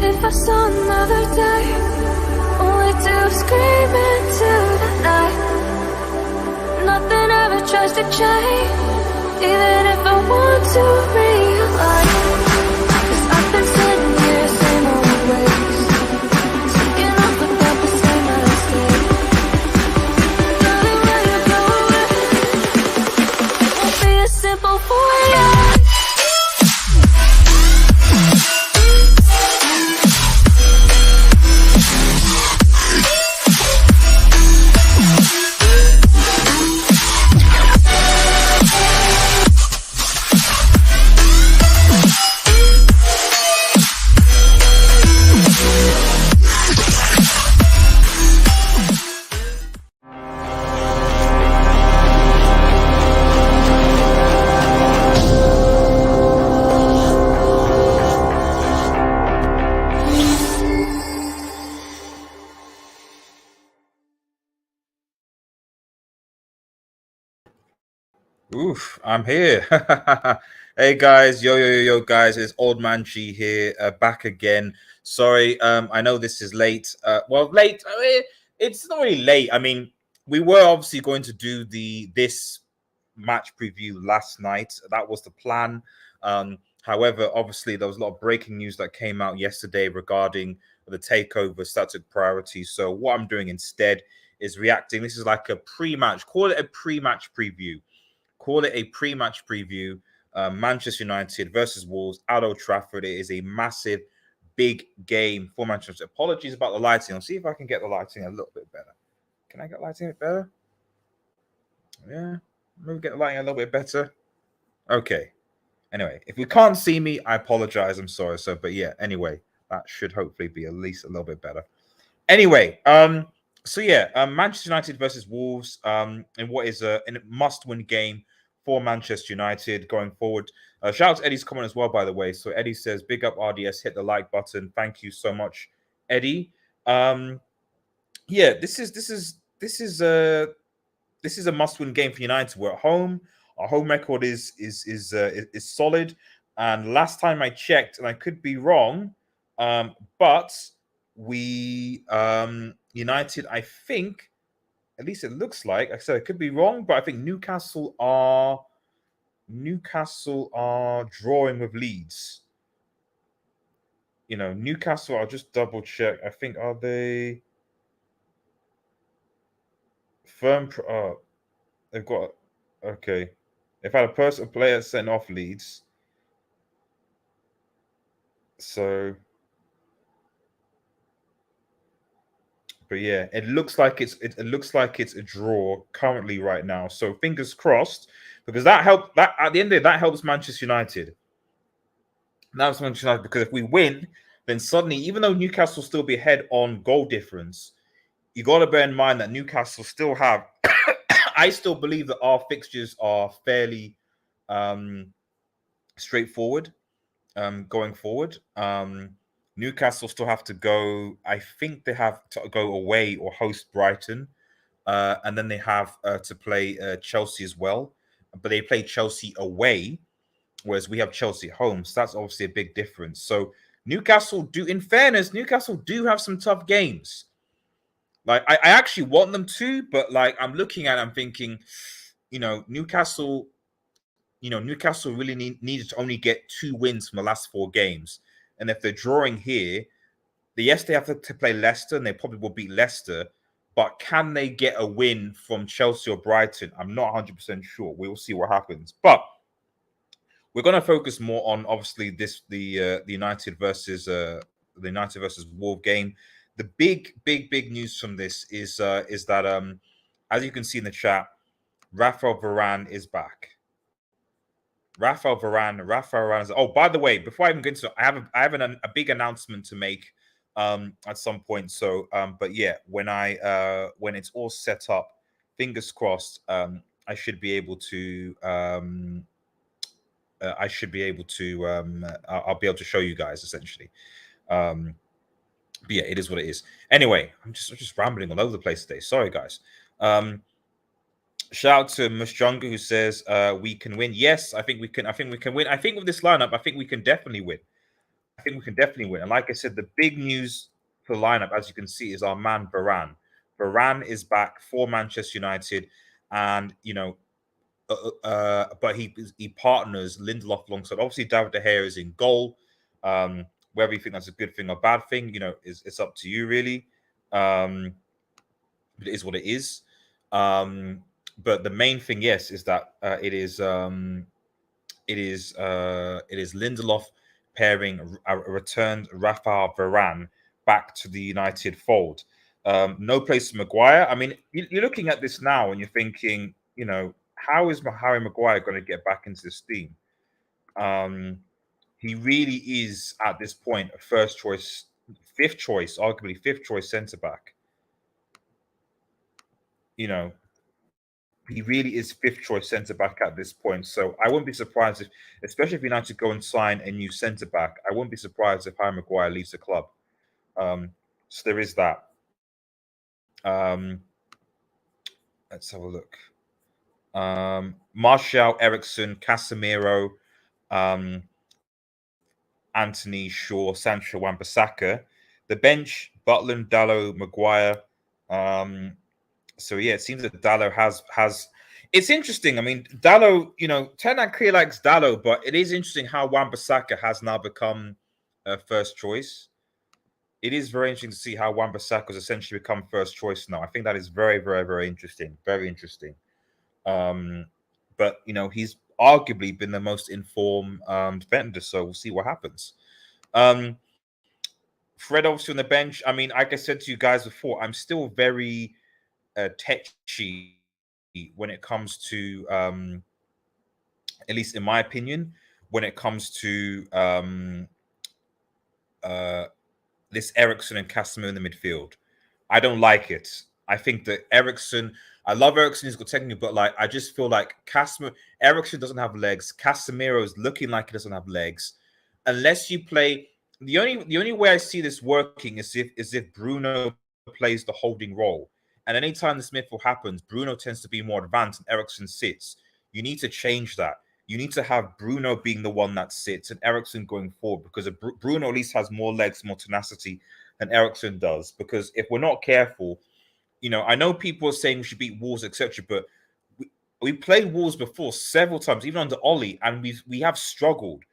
if I saw another day, all we do is scream into the night. Nothing ever tries to change, even if I want to realize. 'Cause I've been sitting here, same old ways, taking off without the same mistake. Darling, when you go away, it won't be as simple for you. Oof, I'm here. Hey guys, yo guys, it's Old Man G here, back again. Sorry, I know this is late. Late. I mean, it's not really late. I mean, we were obviously going to do this match preview last night. That was the plan. However, obviously there was a lot of breaking news that came out yesterday regarding the takeover static priority. So what I'm doing instead is reacting. This is like a pre-match. Call it a pre-match preview. Call it a pre-match preview. Manchester United versus Wolves at Old Trafford. It is a massive, big game for Manchester. Apologies about the lighting. I'll see if I can get the lighting a little bit better. Can I get lighting a bit better? Yeah, maybe get the lighting a little bit better. Okay. Anyway, if you can't see me, I apologize. I'm sorry. But yeah. Anyway, that should hopefully be at least a little bit better. Anyway, Manchester United versus Wolves, in what is a must-win game for Manchester United going forward. Shout out to Eddie's comment as well, by the way. So Eddie says, "Big up RDS, hit the like button." Thank you so much, Eddie. This is a must-win game for United. We're at home. Our home record is solid. And last time I checked, and I could be wrong, but we United, I think, at least it looks like, I said I could be wrong, but I think Newcastle are drawing with Leeds. Newcastle, I'll just double check. I think, are they firm? They've got, okay. They've had a player sent off Leeds. So, but yeah, it looks like it's a draw currently right now. So fingers crossed, because that at the end of it, that helps Manchester United. That's Manchester United, because if we win, then suddenly, even though Newcastle still be ahead on goal difference, you got to bear in mind that Newcastle still have. I still believe that our fixtures are fairly straightforward going forward. Newcastle still have to go. I think they have to go away or host Brighton, and then they have to play Chelsea as well. But they play Chelsea away, whereas we have Chelsea at home. So that's obviously a big difference. So Newcastle do, in fairness, Newcastle do have some tough games. Like I actually want them to, but like I'm looking at it, I'm thinking, Newcastle really needed to only get 2 wins from the last 4 games. And if they're drawing here, they have to play Leicester, and they probably will beat Leicester. But can they get a win from Chelsea or Brighton? I'm not 100% sure. We will see what happens. But we're going to focus more on, obviously, the United versus Wolves game. The big news from this is that as you can see in the chat, Rafael Varane is back. Rafael Varane is, oh, by the way, before I even get into it, I have a big announcement to make at some point. So but yeah, when it's all set up, fingers crossed, I should be able to I'll be able to show you guys, essentially. But yeah, it is what it is. Anyway, I'm just rambling all over the place today. Sorry, guys. Shout out to Mushjunga, who says we can win. Yes, I think we can. I think we can win. I think with this lineup, I think we can definitely win. think we can definitely win. And like I said, the big news for the lineup, as you can see, is our man Varane. Varane is back for Manchester United, and but he partners Lindelof alongside. Obviously, David De Gea is in goal. Whether you think that's a good thing or bad thing, is it's up to you really. But it is what it is. But the main thing, yes, is that it is Lindelof pairing a returned Rafael Varane back to the United fold. No place for Maguire. I mean, you're looking at this now and you're thinking, how is Harry Maguire going to get back into this team? He really is at this point a first choice, fifth choice, arguably fifth choice centre back. He really is fifth choice centre back at this point. So I wouldn't be surprised if, especially if United go and sign a new centre back, I wouldn't be surprised if Harry Maguire leaves the club. So there is that. Let's have a look. Martial, Ericsson, Casemiro, Anthony, Shaw, Sancho, Wan-Bissaka. The bench: Butland, Dalot, Maguire. So yeah, it seems that Dalot has. It's interesting. I mean, Dalot, Ten Hag clearly likes Dalot, but it is interesting how Wan-Bissaka has now become first choice. It is very interesting to see how Wan-Bissaka has essentially become first choice now. I think that is very, very, very interesting. Very interesting. But he's arguably been the most informed defender, so we'll see what happens. Fred obviously on the bench. I mean, like I said to you guys before, I'm still very tetchy when it comes to, at least in my opinion, when it comes to this Ericsson and Casemiro in the midfield. I don't like it. I think that Ericsson, I love Ericsson, he's got technique, but I just feel like Ericsson doesn't have legs. Casemiro is looking like he doesn't have legs. Unless you play, the only way I see this working is if Bruno plays the holding role. And anytime this midfield happens, Bruno tends to be more advanced and Ericsson sits. You need to change that. You need to have Bruno being the one that sits and Ericsson going forward, because Bruno at least has more legs, more tenacity than Ericsson does. Because if we're not careful, I know people are saying we should beat Wolves, etc., but we played Wolves before several times, even under Ollie, and we have struggled.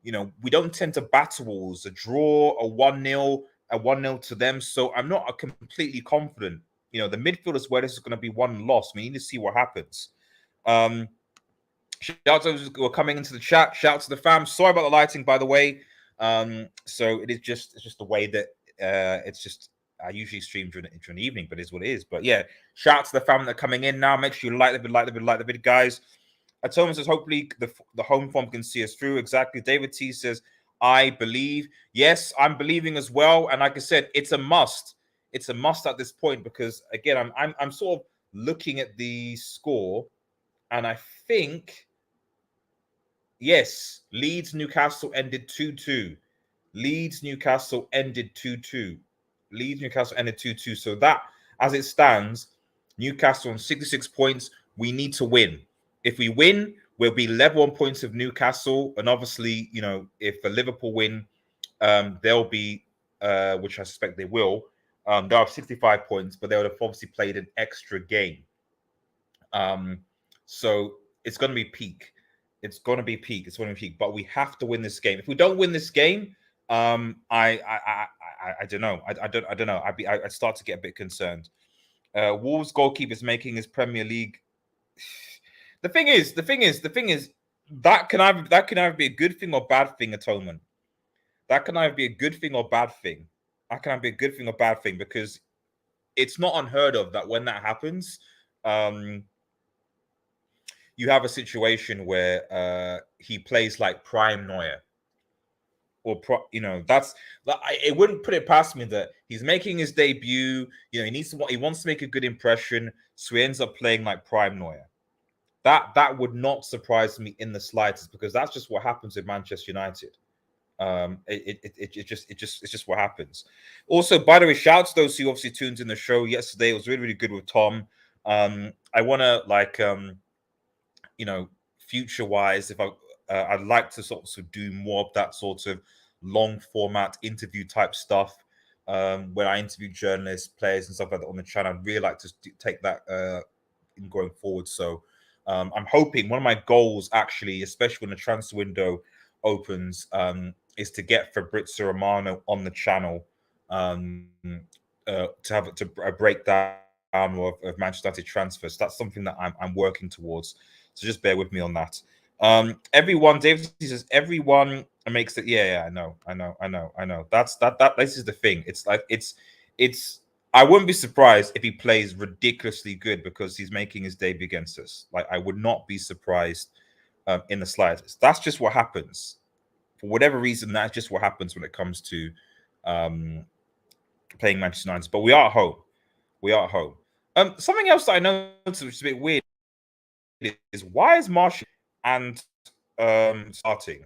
We don't tend to battle Wolves. A draw, a 1-0 to them. So I'm not completely confident. The midfield is where this is going to be one loss. We need to see what happens. Shout out to those who are coming into the chat. Shout out to the fam. Sorry about the lighting, by the way. So it's just the way that it's just. I usually stream during the evening, but it's what it is. But yeah, shout out to the fam that are coming in now. Make sure you like the video, guys. Atonement says, hopefully the home form can see us through. Exactly. David T says, I believe. Yes, I'm believing as well. And like I said, it's a must. It's a must at this point because again, I'm sort of looking at the score, and I think, yes, Leeds Newcastle ended 2-2. Leeds Newcastle ended 2-2. So that, as it stands, Newcastle on 66 points. We need to win. If we win, we'll be level on points of Newcastle. And obviously, if the Liverpool win, they'll be, which I suspect they will, they'll have 65 points, but they would have obviously played an extra game. So it's going to be peak. But we have to win this game. If we don't win this game, I don't know. I don't know. I'd start to get a bit concerned. Wolves goalkeeper's making his Premier League. The thing is, that can either be a good thing or bad thing. Atonement. That can either be a good thing or bad thing. Because it's not unheard of that when that happens, you have a situation where he plays like prime Neuer. Or it wouldn't put it past me that he's making his debut. He wants to make a good impression, so he ends up playing like prime Neuer. That would not surprise me in the slightest, because that's just what happens with Manchester United. It's just what happens. Also, by the way, shout out to those who obviously tuned in the show yesterday. It was really, really good with Tom. I want to future wise, if I'd like to sort of do more of that sort of long format interview type stuff, where I interview journalists, players, and stuff like that on the channel. I'd really like to take that in going forward. So I'm hoping one of my goals, actually, especially when the transfer window opens, is to get Fabrizio Romano on the channel, to break down of Manchester United transfers. That's something that I'm working towards. So just bear with me on that. Everyone, David says everyone makes it. Yeah, I know. That. This is the thing. It's like it's. I wouldn't be surprised if he plays ridiculously good because he's making his debut against us. Like, I would not be surprised in the slightest. That's just what happens. For whatever reason, that's just what happens when it comes to playing Manchester United. But we are at home. We are at home. Something else that I noticed, which is a bit weird, is why is Martial and starting?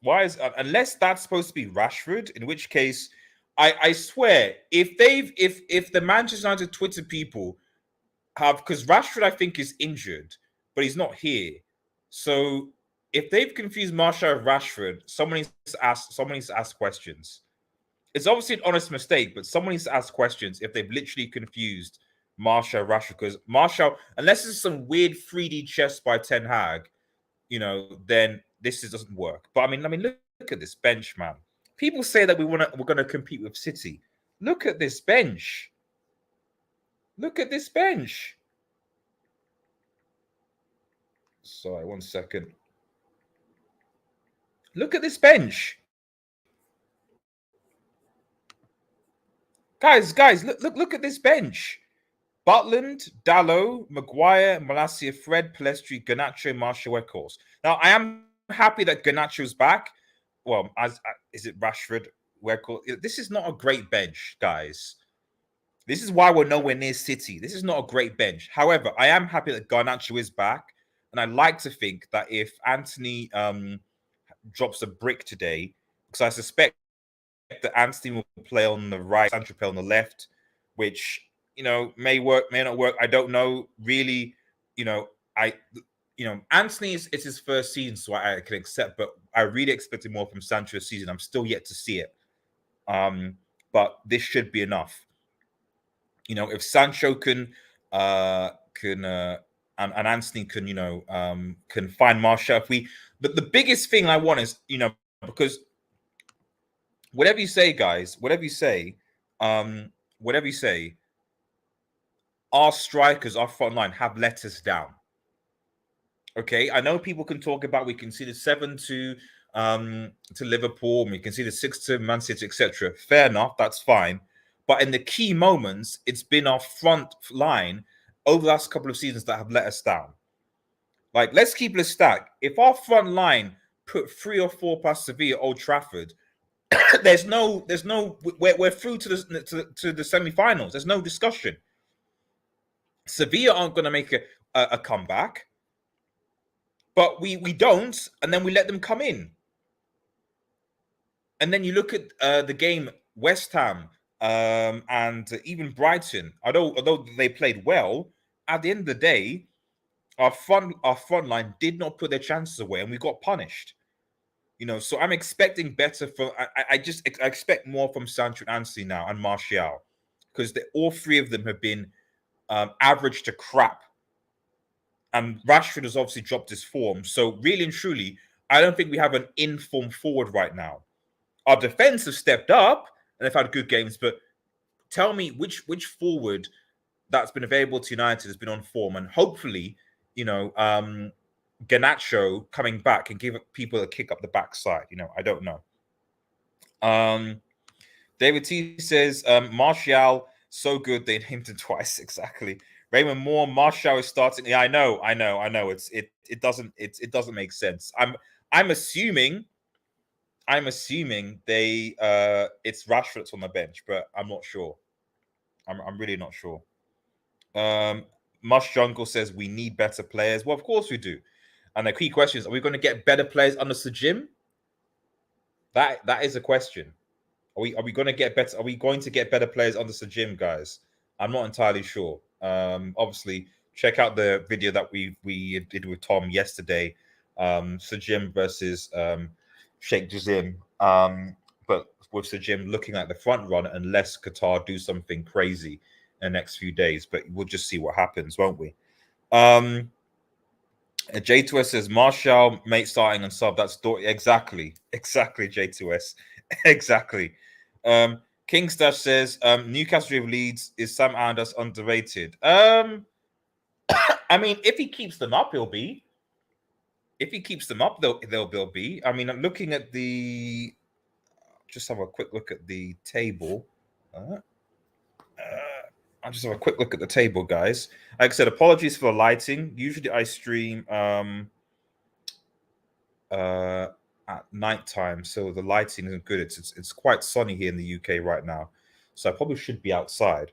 Why is unless that's supposed to be Rashford, in which case I swear if the Manchester United Twitter people have, because Rashford I think is injured, but he's not here. So if they've confused Martial with Rashford, someone needs to ask questions. It's obviously an honest mistake, but someone needs to ask questions if they've literally confused Martial Rashford. Because Martial, unless it's some weird 3D chess by Ten Hag, then this doesn't work. But I mean, look at this bench, man. People say that we're gonna compete with City. Look at this bench. Look at this bench. Sorry, 1 second. Look at this bench. Guys, look at this bench. Butland, Dallo, Maguire, Malacia, Fred, Palestri, Garnacho, Martial, Weghorst. Now, I am happy that Garnacho's back. Well, is it Rashford, Weghorst? This is not a great bench, guys. This is why we're nowhere near City. This is not a great bench. However, I am happy that Garnacho is back. And I like to think that if Anthony drops a brick today, because I suspect that Anthony will play on the right, Sancho play on the left, which may work, may not work. I don't know. Really, Anthony it's his first season, so I can accept, but I really expected more from Sancho this season. I'm still yet to see it. But this should be enough. If Sancho can and Anthony can find Martial. But the biggest thing I want is, because whatever you say, guys, whatever you say, our strikers, our front line have let us down. Okay, I know people can talk about we conceded 7 to Liverpool, and we conceded 6 to Man City, etc. Fair enough, that's fine. But in the key moments, it's been our front line over the last couple of seasons that have let us down. Like, let's keep it a stack. If our front line put 3 or 4 past Sevilla, Old Trafford, we're through to the semi-finals. There's no discussion. Sevilla aren't going to make a comeback, but we don't, and then we let them come in. And then you look at the game, West Ham and even Brighton. Although they played well, at the end of the day, our front line did not put their chances away, and we got punished. So I'm expecting better from. I expect more from Sancho and Anthony now, and Martial, because all three of them have been average to crap. And Rashford has obviously dropped his form. So really and truly, I don't think we have an in-form forward right now. Our defense have stepped up and they've had good games, but tell me which forward that's been available to United has been on form, and hopefully, Garnacho coming back can give people a kick up the backside. I don't know. David T says Martial so good they named him twice. Exactly. Raymond Moore, Martial is starting. Yeah, I know. It doesn't make sense. I'm assuming they it's Rashford that's on the bench, but I'm not sure. I'm really not sure. Mush Jungle says we need better players. Well, of course we do. And the key question is: are we going to get better players under Sajim? That is a question. Are we going to get better? Are we going to get better players under Sajim, guys? I'm not entirely sure. Obviously, check out the video that we did with Tom yesterday. Sajim versus Sheikh Jazim. But with Sir Jim looking like the front runner unless Qatar do something crazy in the next few days. But we'll just see what happens, won't we? J2S says Marshall, mate starting and sub. That's exactly J2S. Exactly. King Stash says Newcastle with Leeds, is Sam Anders underrated? I mean, if he keeps them up, he'll be. If he keeps them up, they'll be. I mean, I'm looking at the. Just have a quick look at the table. I'll just have a quick look at the table, guys. Like I said, apologies for the lighting. Usually, I stream at nighttime, so the lighting isn't good. It's quite sunny here in the UK right now, so I probably should be outside.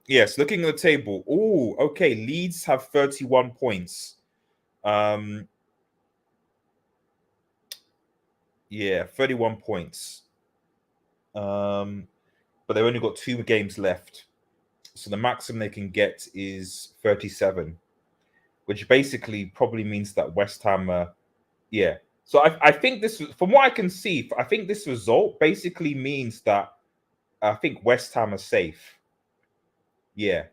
Yes, looking at the table. Oh, okay. Leeds have 31 points. Yeah, 31 points. But they've only got 2 games left. So the maximum they can get is 37, which basically probably means that West Ham yeah. So I think this, from what I can see, I think this result basically means that I think West Ham are safe. Yeah.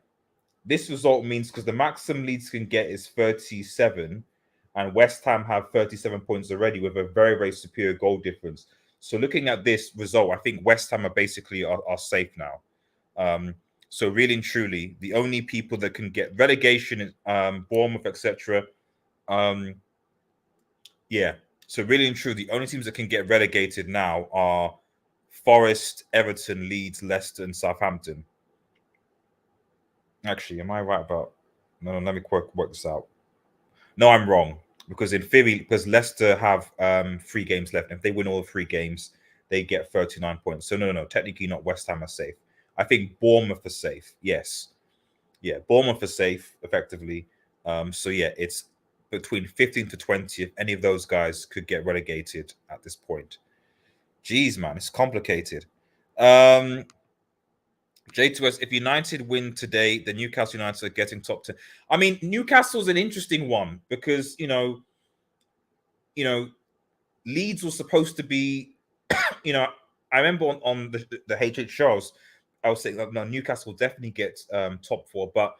This result means because the maximum Leeds can get is 37, and West Ham have 37 points already with a very, very superior goal difference. So looking at this result, I think West Ham are basically are safe now. So really and truly, the only people that can get relegation is Bournemouth, etc. Yeah. So really and truly, the only teams that can get relegated now are Forest, Everton, Leeds, Leicester, and Southampton. Actually, am I right about? No, let me work this out. No, I'm wrong, because in theory, because Leicester have 3 games left, and if they win all 3 games, they get 39 points. So no, technically not. West Ham are safe. I think Bournemouth are safe. Yes, yeah, Bournemouth are safe effectively. So yeah, it's between 15 to 20. If any of those guys could get relegated at this point. Jeez, man, it's complicated. J2S, if United win today, the Newcastle United are getting top 10. I mean, Newcastle's an interesting one because, Leeds was supposed to be, I remember on the HH shows, I was saying, no, Newcastle will definitely get top 4, but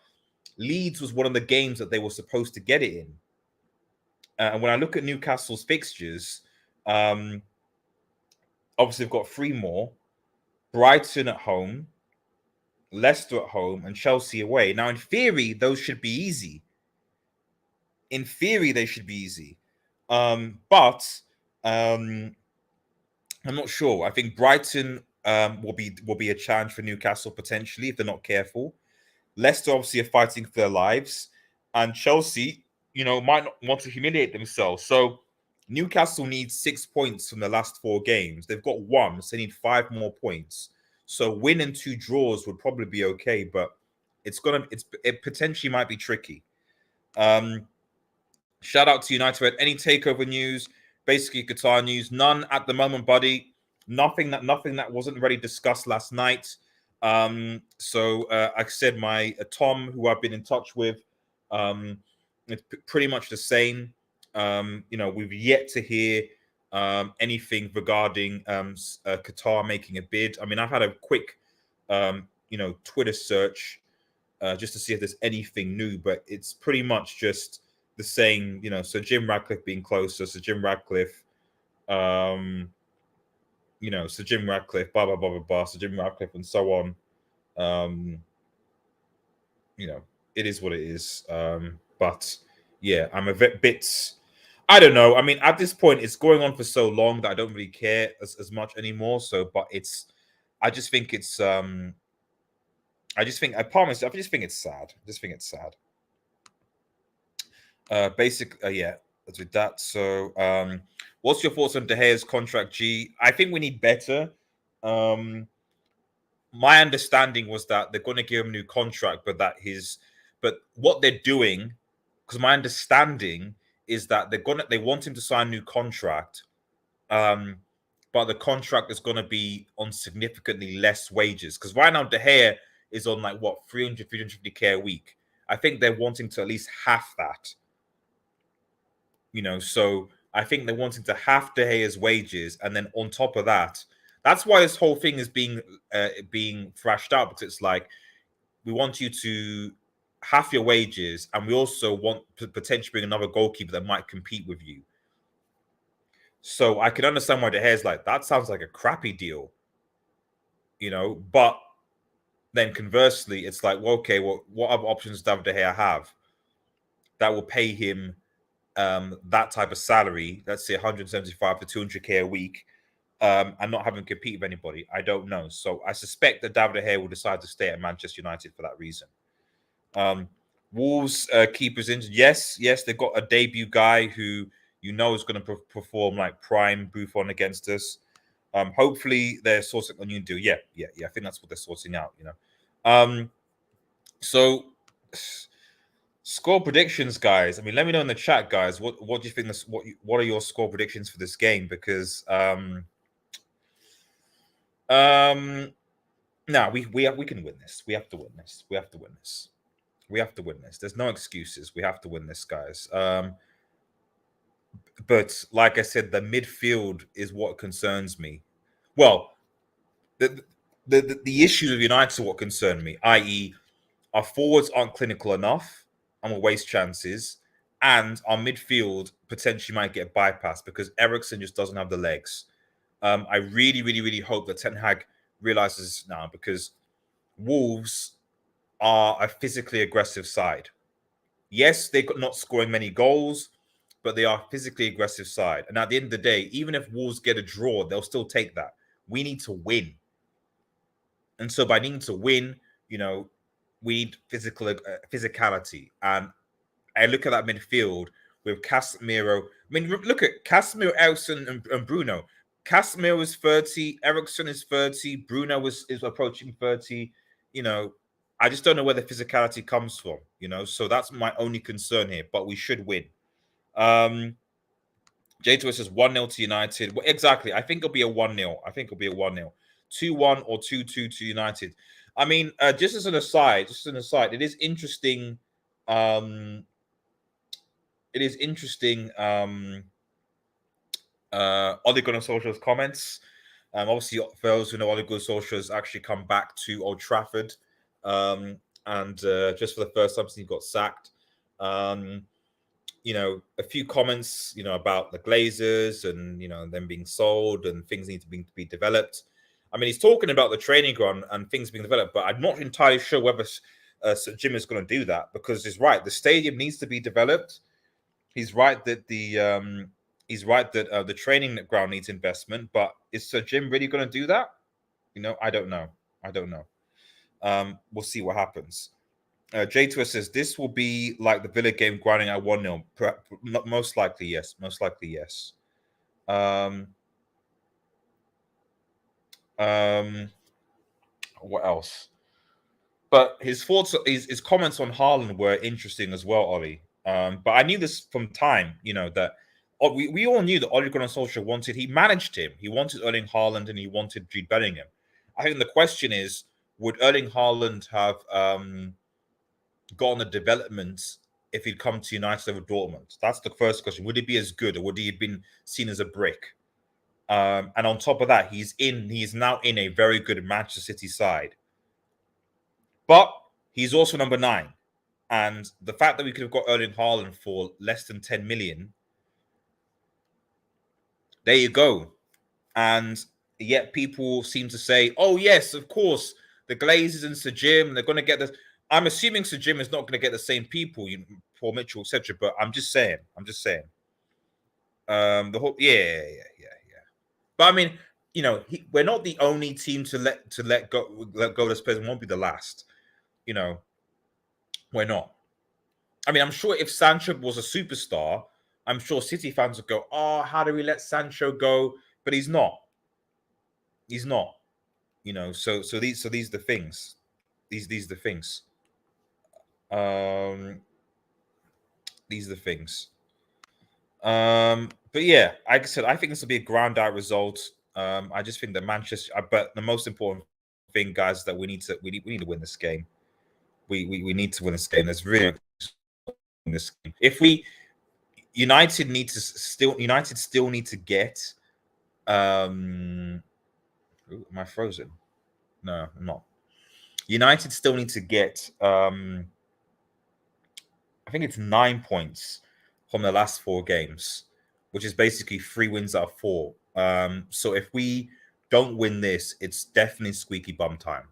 Leeds was one of the games that they were supposed to get it in. And when I look at Newcastle's fixtures, obviously they've got 3 more. Brighton at home, Leicester at home, and Chelsea away. Now, in theory, those should be easy. In theory, they should be easy. But I'm not sure. I think Brighton will be a challenge for Newcastle potentially if they're not careful. Leicester obviously are fighting for their lives, and Chelsea, might not want to humiliate themselves. So Newcastle needs 6 points from the last 4 games. They've got 1, so they need 5 more points. So win and 2 draws would probably be okay, but it potentially might be tricky. Shout out to United. Any takeover news? Basically, Qatar news. None at the moment, buddy. Nothing that wasn't already discussed last night. So like I said, my Tom, who I've been in touch with, it's pretty much the same. We've yet to hear anything regarding Qatar making a bid. I mean, I've had a quick, Twitter search just to see if there's anything new, but it's pretty much just the same. So Jim Ratcliffe being closer, so Jim Ratcliffe, so Jim Ratcliffe, blah blah blah blah blah, so Jim Ratcliffe, and so on. It is what it is. But yeah, I'm a bit. I don't know. I mean, at this point, it's going on for so long that I don't really care as much anymore. So, but I just think it's. I promise. I just think it's sad. I just think it's sad. Yeah, that's with that. So, what's your thoughts on De Gea's contract, G? I think we need better. My understanding was that they're going to give him a new contract, but what they're doing, because my understanding is that they want him to sign a new contract, but the contract is going to be on significantly less wages. Because right now De Gea is on like what 350k a week. I think they're wanting to at least half that. So I think they're wanting to half De Gea's wages, and then on top of that, that's why this whole thing is being thrashed out, because it's like, we want you to half your wages, and we also want to potentially bring another goalkeeper that might compete with you. So I can understand why De Gea's like, that sounds like a crappy deal, but then conversely, it's like, well, okay, well, what other options does De Gea have that will pay him that type of salary, let's say 175 to 200k a week, and not having to compete with anybody? I don't know. So I suspect that David De Gea will decide to stay at Manchester United for that reason. Wolves keepers injured. Yes, they've got a debut guy who is going to perform like prime Buffon against us. Hopefully they're sorting a new deal. Yeah. I think that's what they're sorting out. So score predictions, guys. I mean, let me know in the chat, guys. What do you think? What are your score predictions for this game? Because no, we can win this. We have to win this. We have to win this. We have to win this. There's no excuses. We have to win this, guys. But like I said, the midfield is what concerns me. Well, the issues of United are what concern me, i.e., our forwards aren't clinical enough and will waste chances, and our midfield potentially might get bypassed because Eriksen just doesn't have the legs. I really, really, really hope that Ten Hag realizes now, because Wolves are a physically aggressive side. Yes, they're not scoring many goals, but they are a physically aggressive side. And at the end of the day, even if Wolves get a draw, they'll still take that. We need to win. And so by needing to win, we need physicality. And I look at that midfield with Casemiro. I mean, look at Casemiro, Eriksen, and Bruno. Casemiro is 30, Eriksen is 30, Bruno is approaching 30. I just don't know where the physicality comes from, so that's my only concern here, but we should win. J2 says 1-0 to United. Well, exactly. I think it'll be a 1-0. 2-1 or 2-2 to United. I mean, just as an aside, it is interesting. Ole Gunnar Solskjaer's comments. Obviously, for those who know, Ole Gunnar Solskjaer has actually come back to Old Trafford, and just for the first time since he got sacked. A few comments, about the Glazers and them being sold and things need to be developed. I mean, he's talking about the training ground and things being developed, but I'm not entirely sure whether Sir Jim is going to do that, because he's right. The stadium needs to be developed. He's right that the training ground needs investment, but is Sir Jim really going to do that? I don't know. We'll see what happens. J2 says this will be like the Villa game, grinding at 1-0. Most likely, yes. What else? But his thoughts, his comments on Haaland were interesting as well, Ollie. But I knew this from time, that we all knew that Ole Gunnar Solskjaer he managed him. He wanted Erling Haaland and he wanted Jude Bellingham. I think the question is, would Erling Haaland have gotten the development if he'd come to United over Dortmund? That's the first question. Would he be as good, or would he have been seen as a brick? And on top of that, he's now in a very good Manchester City side. But he's also number 9. And the fact that we could have got Erling Haaland for less than 10 million, there you go. And yet people seem to say, oh, yes, of course, the Glazers and Sir Jim, they're going to get this. I'm assuming Sir Jim is not going to get the same people, Paul Mitchell, etc. But I'm just saying. The whole, yeah. But I mean, we're not the only team to let go this person. Won't be the last. We're not. I mean, I'm sure if Sancho was a superstar, I'm sure City fans would go, "Oh, how do we let Sancho go?" But he's not. He's not. So these are the things. These are the things. These are the things. But yeah, like I said, I think this will be a ground out result. I just think that Manchester. But the most important thing, guys, is that we need to win this game. We need to win this game. There's really this game. If we United still need to get. Am I frozen? No, I'm not. United still need to get. I think it's 9 points from the last 4 games, which is basically 3 wins out of 4. So if we don't win this, it's definitely squeaky bum time.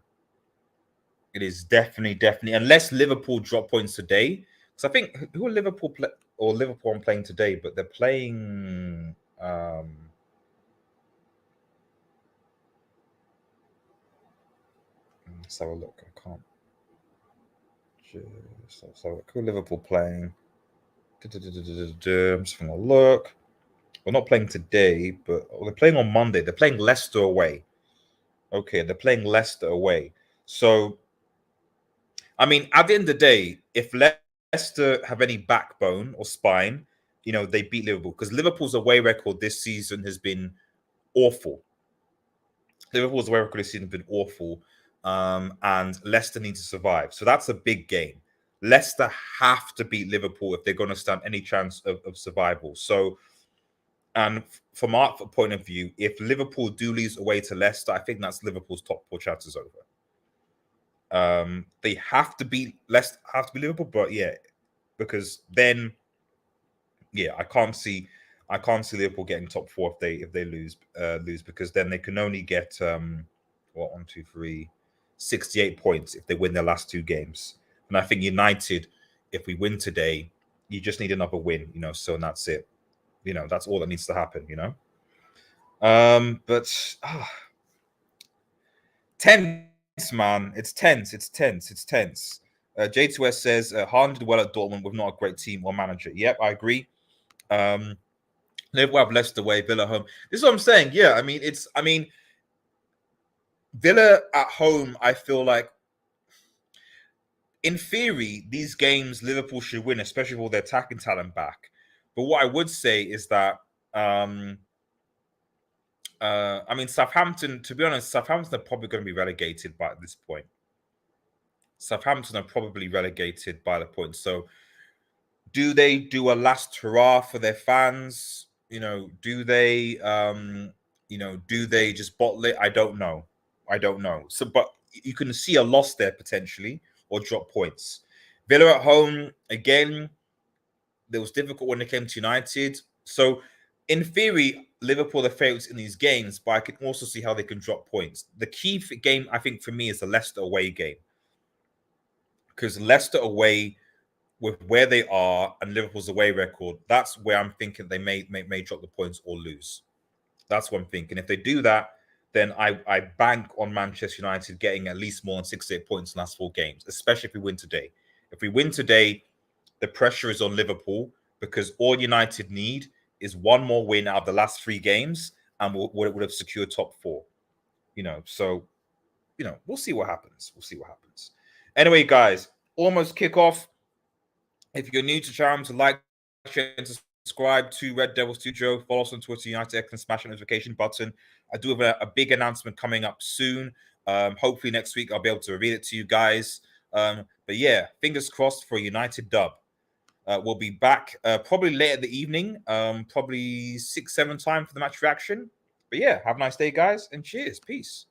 It is definitely, unless Liverpool drop points today. Because I think who are Liverpool Liverpool I'm playing today, but they're playing. Let's have a look. I can't. Let's have a look. Who are Liverpool playing? I'm just having a look. We're not playing today, but they're playing on Monday. They're playing Leicester away. Okay, they're playing Leicester away. So, I mean, at the end of the day, if Leicester have any backbone or spine, they beat Liverpool, because Liverpool's away record this season has been awful. Liverpool's away record this season has been awful, and Leicester need to survive. So that's a big game. Leicester have to beat Liverpool if they're going to stand any chance of survival. So, and from our point of view, if Liverpool do lose away to Leicester, I think that's Liverpool's top 4 chances over. They have to beat Leicester, have to be Liverpool, but yeah, because then, yeah, I can't see Liverpool getting top 4 if they lose, because then they can only get 1, 2, 3, 68 points if they win their last 2 games. And I think United, if we win today, you just need another win, so that's it. That's all that needs to happen, But tense, man. It's tense. J2S says Haaland did well at Dortmund with not a great team or manager. Yep, I agree. Liverpool have Leicester away, Villa home. This is what I'm saying. Yeah, I mean, Villa at home, I feel like, in theory, these games Liverpool should win, especially with all their attacking talent back. But what I would say is that Southampton, to be honest, Southampton are probably going to be relegated by this point. Southampton are probably relegated by the point. So do they do a last hurrah for their fans? Do they just bottle it? I don't know. So, but you can see a loss there potentially, or drop points. Villa at home, again, it was difficult when it came to United. So, in theory, Liverpool are favourites in these games, but I can also see how they can drop points. The key game, I think, for me is the Leicester away game. Because Leicester away, with where they are and Liverpool's away record, that's where I'm thinking they may drop the points or lose. That's what I'm thinking. If they do that, then I bank on Manchester United getting at least more than 68 points in the last 4 games, especially if we win today. If we win today, the pressure is on Liverpool, because all United need is one more win out of the last 3 games, and would have secured top 4. So, we'll see what happens. Anyway, guys, almost kick off. If you're new to channel, to like, share, and subscribe to Red Devil Studio. Follow us on Twitter, United X, and smash the notification button. I do have a big announcement coming up soon. Hopefully next week I'll be able to reveal it to you guys. But yeah, fingers crossed for a United dub. We'll be back probably late in the evening, probably 6-7 time for the match reaction. But yeah, have a nice day, guys, and cheers. Peace.